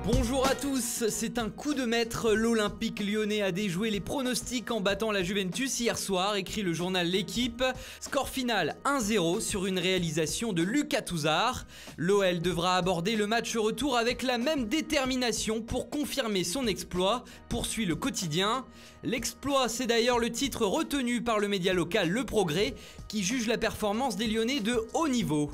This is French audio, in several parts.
Bonjour à tous, c'est un coup de maître, l'Olympique lyonnais a déjoué les pronostics en battant la Juventus hier soir, écrit le journal L'Équipe. Score final 1-0 sur une réalisation de Lucas Touzard. L'OL devra aborder le match retour avec la même détermination pour confirmer son exploit, poursuit le quotidien. L'exploit, c'est d'ailleurs le titre retenu par le média local Le Progrès, qui juge la performance des Lyonnais de haut niveau.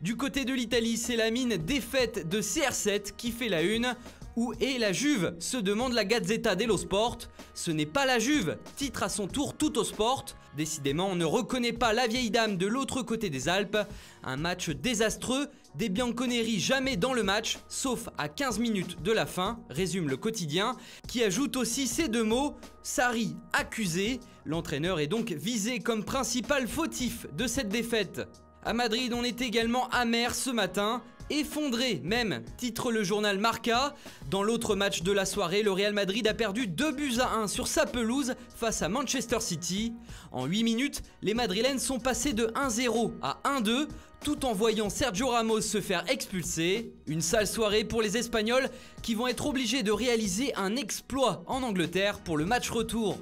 Du côté de l'Italie, c'est la mine défaite de CR7 qui fait la une. Où est la Juve, se demande la Gazzetta dello Sport. Ce n'est pas la Juve, titre à son tour Tuttosport. Décidément, on ne reconnaît pas la vieille dame de l'autre côté des Alpes. Un match désastreux, des Bianconeri jamais dans le match, sauf à 15 minutes de la fin, résume le quotidien, qui ajoute aussi ces deux mots, Sarri accusé. L'entraîneur est donc visé comme principal fautif de cette défaite. À Madrid, on est également amer ce matin, effondré même, titre le journal Marca. Dans l'autre match de la soirée, le Real Madrid a perdu 2-1 sur sa pelouse face à Manchester City. En 8 minutes, les Madrilènes sont passés de 1-0 à 1-2, tout en voyant Sergio Ramos se faire expulser. Une sale soirée pour les Espagnols qui vont être obligés de réaliser un exploit en Angleterre pour le match retour.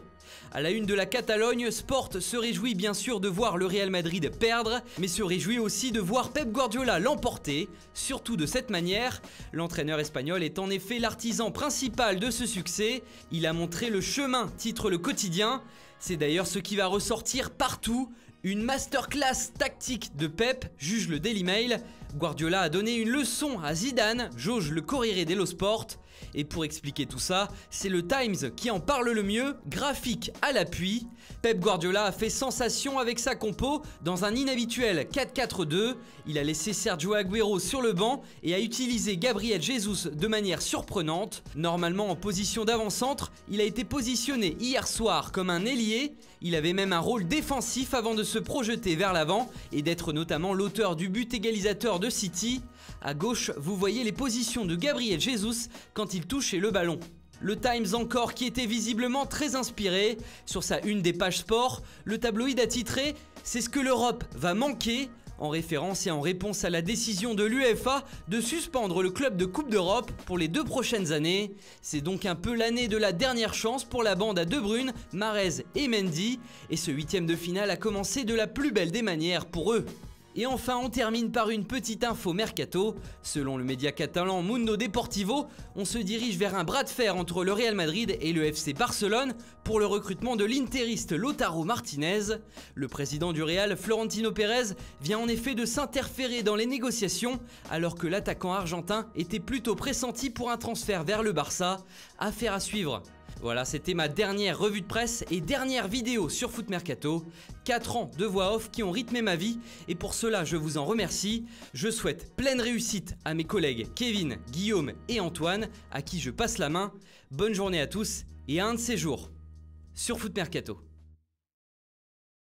À la une de la Catalogne, Sport se réjouit bien sûr de voir le Real Madrid perdre, mais se réjouit aussi de voir Pep Guardiola l'emporter, surtout de cette manière. L'entraîneur espagnol est en effet l'artisan principal de ce succès. Il a montré le chemin, titre le quotidien. C'est d'ailleurs ce qui va ressortir partout. Une masterclass tactique de Pep, juge le Daily Mail. Guardiola a donné une leçon à Zidane, jauge le Corriere dello Sport. Et pour expliquer tout ça, c'est le Times qui en parle le mieux, graphique à l'appui. Pep Guardiola a fait sensation avec sa compo dans un inhabituel 4-4-2. Il a laissé Sergio Agüero sur le banc et a utilisé Gabriel Jesus de manière surprenante. Normalement en position d'avant-centre, il a été positionné hier soir comme un ailier. Il avait même un rôle défensif avant de se projeter vers l'avant et d'être notamment l'auteur du but égalisateur de City. À gauche, vous voyez les positions de Gabriel Jesus quand il touchait le ballon. Le Times encore qui était visiblement très inspiré. Sur sa une des pages sport, le tabloïd a titré « C'est ce que l'Europe va manquer » en référence et en réponse à la décision de l'UEFA de suspendre le club de Coupe d'Europe pour les 2 prochaines années. C'est donc un peu l'année de la dernière chance pour la bande à De Bruyne, Mahrez et Mendy. Et ce 8e de finale a commencé de la plus belle des manières pour eux. Et enfin, on termine par une petite info mercato. Selon le média catalan Mundo Deportivo, on se dirige vers un bras de fer entre le Real Madrid et le FC Barcelone pour le recrutement de l'interiste Lautaro Martinez. Le président du Real, Florentino Pérez, vient en effet de s'interférer dans les négociations alors que l'attaquant argentin était plutôt pressenti pour un transfert vers le Barça. Affaire à suivre. Voilà, c'était ma dernière revue de presse et dernière vidéo sur Foot Mercato. 4 ans de voix off qui ont rythmé ma vie et pour cela je vous en remercie. Je souhaite pleine réussite à mes collègues Kevin, Guillaume et Antoine à qui je passe la main. Bonne journée à tous et à un de ces jours sur Foot Mercato.